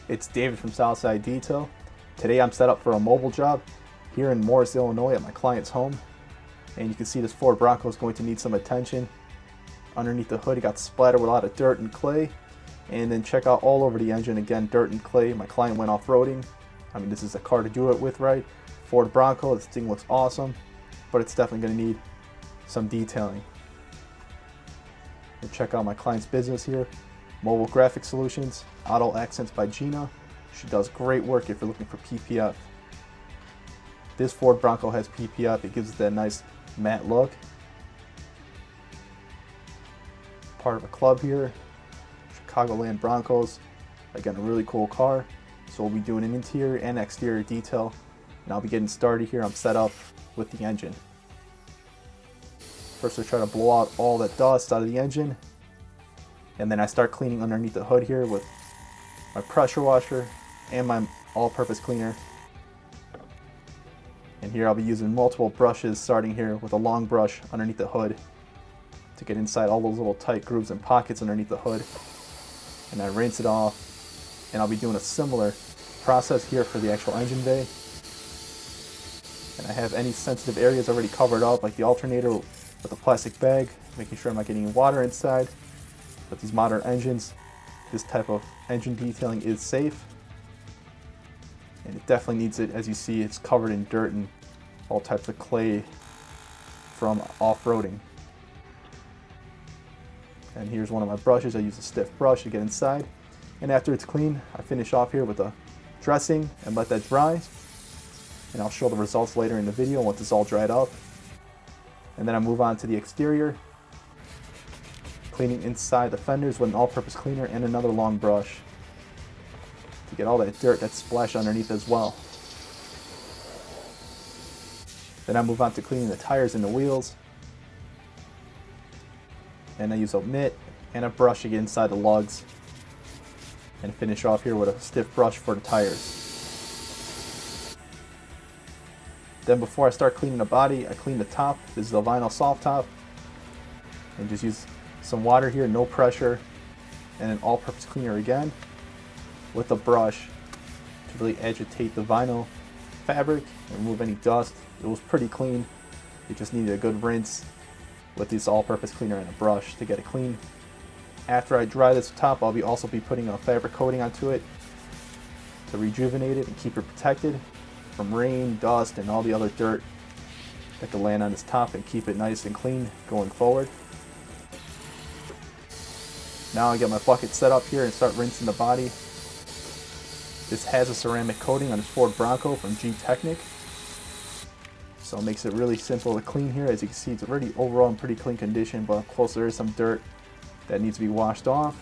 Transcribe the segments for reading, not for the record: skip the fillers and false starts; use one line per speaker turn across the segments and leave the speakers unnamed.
It's David from Southside Detail. Today I'm set up for a mobile job here in Morris, Illinois at my client's home. And you can see this Ford Bronco is going to need some attention. Underneath the hood, it got splattered with a lot of dirt and clay. And then check out all over the engine, again, dirt and clay. My client went off-roading. I mean, this is a car to do it with, right? Ford Bronco, this thing looks awesome, but it's definitely gonna need some detailing. And check out my client's business here, Mobile Graphic Solutions, Auto Accents by Gina. She does great work if you're looking for PPF. This Ford Bronco has PPF, it gives it that nice matte look. Part of a club here, Chicagoland Broncos. Again, a really cool car. So we'll be doing an interior and exterior detail, and I'll be getting started here. I'm set up with the engine. First I try to blow out all that dust out of the engine, and then I start cleaning underneath the hood here with my pressure washer and my all-purpose cleaner. And here I'll be using multiple brushes, starting here with a long brush underneath the hood to get inside all those little tight grooves and pockets underneath the hood. And I rinse it off, and I'll be doing a similar process here for the actual engine bay. And I have any sensitive areas already covered up, like the alternator with a plastic bag, making sure I'm not getting any water inside. But these modern engines, this type of engine detailing is safe, and it definitely needs it. As you see, it's covered in dirt and all types of clay from off-roading. And here's one of my brushes. I use a stiff brush to get inside. And after it's clean, I finish off here with a dressing and let that dry. And I'll show the results later in the video once it's all dried up. And then I move on to the exterior, cleaning inside the fenders with an all-purpose cleaner and another long brush to get all that dirt that's splashed underneath as well. Then I move on to cleaning the tires and the wheels. And I use a mitt and a brush to get inside the lugs, and finish off here with a stiff brush for the tires. Then before I start cleaning the body, I clean the top. This is the vinyl soft top, and just use some water here, no pressure, and an all-purpose cleaner again with a brush to really agitate the vinyl fabric and remove any dust. It was pretty clean. It just needed a good rinse with this all-purpose cleaner and a brush to get it clean. After I dry this top, I'll also be putting a fabric coating onto it to rejuvenate it and keep it protected from rain, dust, and all the other dirt that could land on this top, and keep it nice and clean going forward. Now I get my bucket set up here and start rinsing the body. This has a ceramic coating on this Ford Bronco from G-Technic, so it makes it really simple to clean here. As you can see, it's already overall in pretty clean condition, but up close there is some dirt that needs to be washed off.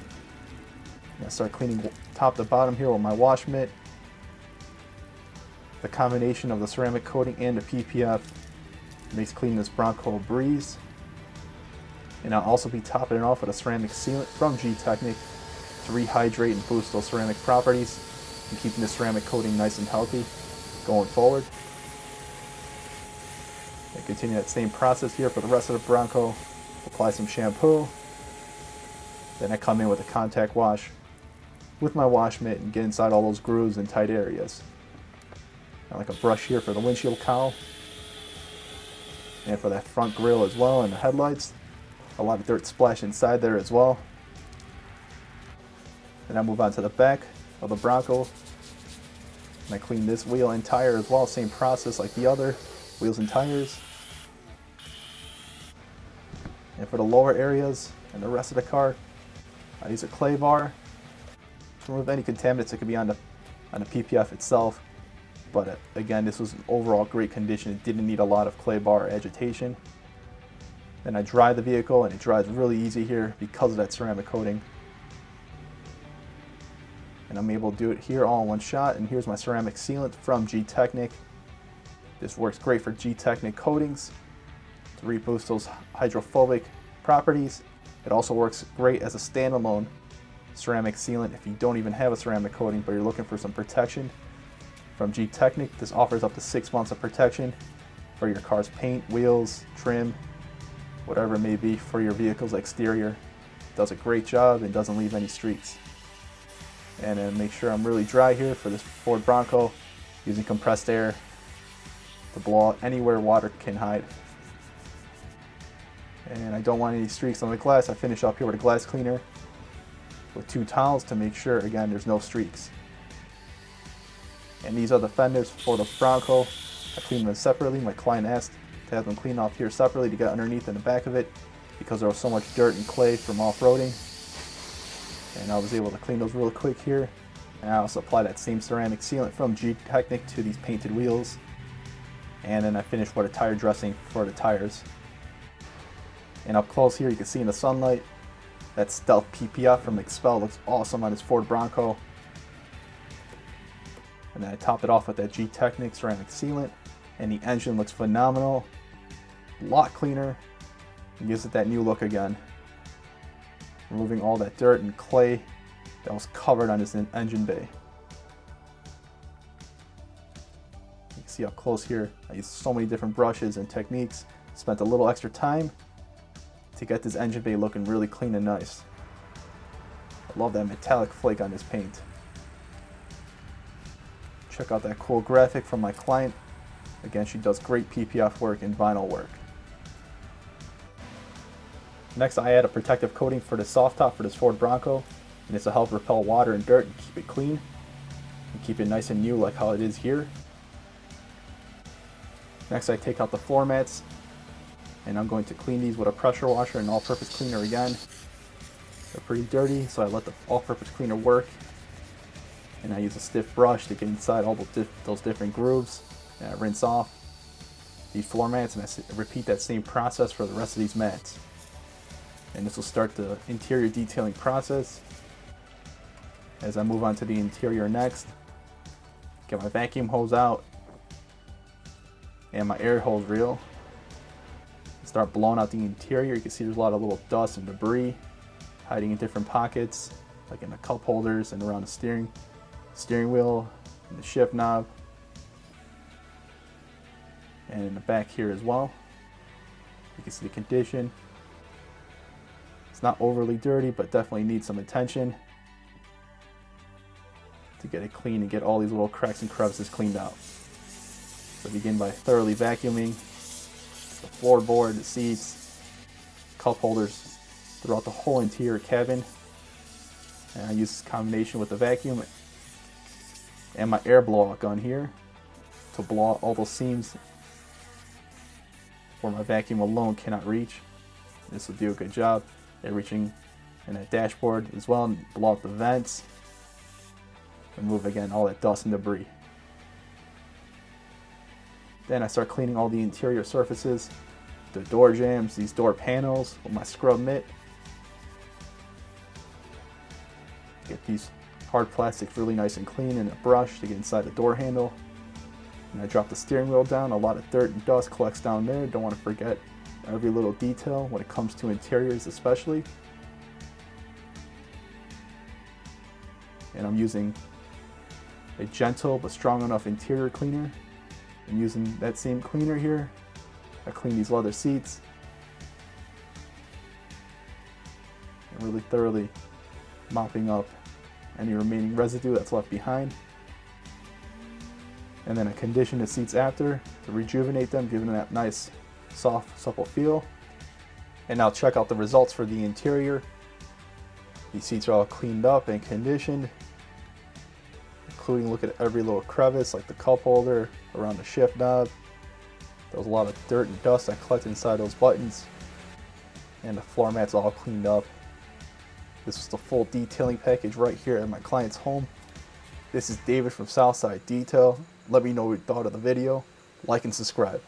And I start cleaning top to bottom here with my wash mitt. The combination of the ceramic coating and the PPF makes cleaning this Bronco a breeze. And I'll also be topping it off with a ceramic sealant from G-Technic to rehydrate and boost those ceramic properties and keeping the ceramic coating nice and healthy going forward. And continue that same process here for the rest of the Bronco. Apply some shampoo. Then I come in with a contact wash with my wash mitt and get inside all those grooves and tight areas. I like a brush here for the windshield cowl and for that front grille as well, and the headlights. A lot of dirt splashed inside there as well. Then I move on to the back of the Bronco and I clean this wheel and tire as well. Same process like the other wheels and tires. And for the lower areas and the rest of the car, I use a clay bar to remove any contaminants that could be on the PPF itself. But again, this was in overall great condition. It didn't need a lot of clay bar agitation. Then I dry the vehicle, and it dries really easy here because of that ceramic coating. And I'm able to do it here all in one shot. And here's my ceramic sealant from G-Technic. This works great for G-Technic coatings to reboost those hydrophobic properties. It also works great as a standalone ceramic sealant if you don't even have a ceramic coating but you're looking for some protection. From G-Technic, this offers up to 6 months of protection for your car's paint, wheels, trim, whatever it may be for your vehicle's exterior. It does a great job and doesn't leave any streaks. And then make sure I'm really dry here for this Ford Bronco, using compressed air to blow out anywhere water can hide. And I don't want any streaks on the glass. I finish up here with a glass cleaner with 2 towels to make sure, again, there's no streaks. And these are the fenders for the Bronco. I cleaned them separately. My client asked to have them cleaned off here separately to get underneath in the back of it because there was so much dirt and clay from off-roading. And I was able to clean those real quick here. And I also apply that same ceramic sealant from G-Technic to these painted wheels. And then I finished with a tire dressing for the tires. And up close here you can see in the sunlight that Stealth PPF from Expel looks awesome on this Ford Bronco. And then I top it off with that G-Technic ceramic sealant, and the engine looks phenomenal, a lot cleaner, and gives it that new look again. Removing all that dirt and clay that was covered on this engine bay. You can see up close here, I used so many different brushes and techniques, spent a little extra time to get this engine bay looking really clean and nice. I love that metallic flake on this paint. Check out that cool graphic from my client. Again, she does great PPF work and vinyl work. Next, I add a protective coating for the soft top for this Ford Bronco, and it's to help repel water and dirt and keep it clean and keep it nice and new like how it is here. Next, I take out the floor mats, and I'm going to clean these with a pressure washer and all-purpose cleaner again. They're pretty dirty, so I let the all-purpose cleaner work. And I use a stiff brush to get inside all those different grooves. And I rinse off these floor mats, and I repeat that same process for the rest of these mats. And this will start the interior detailing process. As I move on to the interior next, get my vacuum hose out and my air hose reel. Start blowing out the interior. You can see there's a lot of little dust and debris hiding in different pockets, like in the cup holders and around the steering wheel and the shift knob, and in the back here as well. You can see the condition. It's not overly dirty, but definitely needs some attention to get it clean and get all these little cracks and crevices cleaned out. So begin by thoroughly vacuuming the floorboard, the seats, cup holders throughout the whole interior cabin. And I use this combination with the vacuum and my air blowout gun here to blow out all those seams where my vacuum alone cannot reach. This will do a good job at reaching in that dashboard as well, and blow out the vents, remove again all that dust and debris. Then I start cleaning all the interior surfaces, the door jambs, these door panels with my scrub mitt. Get these hard plastics really nice and clean in a brush to get inside the door handle. And I drop the steering wheel down. A lot of dirt and dust collects down there. Don't want to forget every little detail when it comes to interiors especially. And I'm using a gentle but strong enough interior cleaner. I'm using that same cleaner here. I clean these leather seats and really thoroughly mopping up any remaining residue that's left behind. And then I condition the seats after to rejuvenate them, giving them that nice soft, supple feel. And now check out the results for the interior. These seats are all cleaned up and conditioned, including look at every little crevice like the cup holder, around the shift knob. There was a lot of dirt and dust that collected inside those buttons. And the floor mats all cleaned up. This was the full detailing package right here at my client's home. This is David from Southside Detail. Let me know what you thought of the video. Like and subscribe.